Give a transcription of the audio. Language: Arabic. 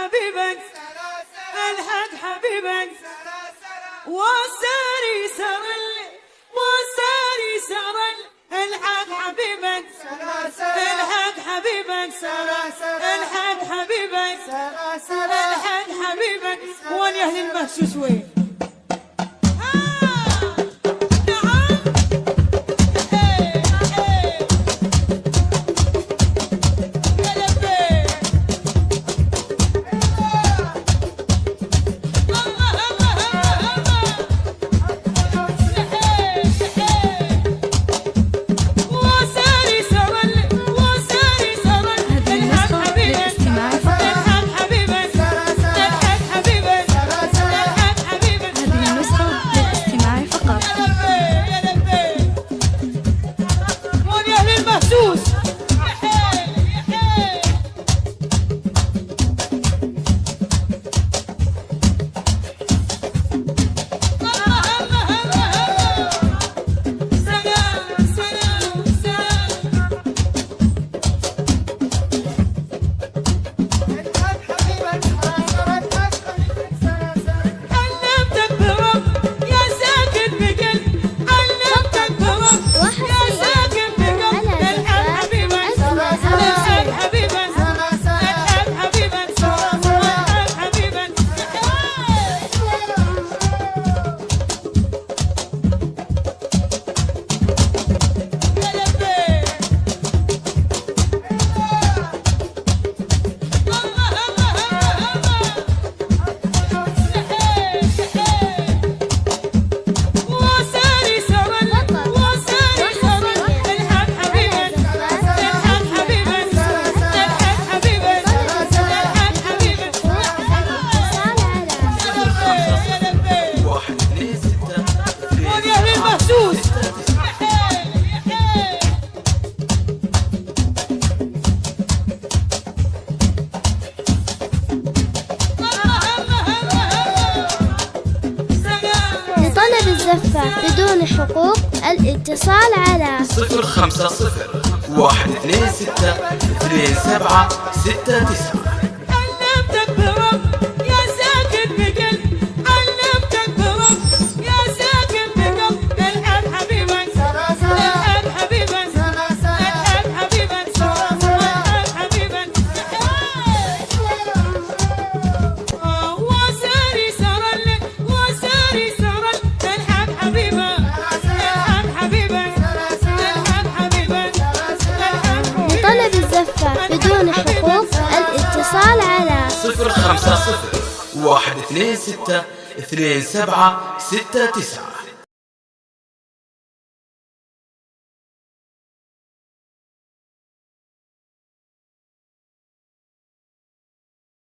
حبيبك الحق حبيبك وساري سرل وساري سرل الحق حبيبك الحق حبيبك الحق حبيبك الحق حبيبك وين يا اهل المهشوش وين بدون حقوق الاتصال على 050 126 27 69. علمتك برب يا ساكن بقلب علمتك برب يا ساكن بقلب الحق حبيبك الحق حبيبك الحق حبيبك الحق حبيبك وساري سرل وساري سرل الحق حبيبك الحق حبيبك الحق حبيبك لطلب الزفة بدون حقوق الاتصال على 050 126 27 69.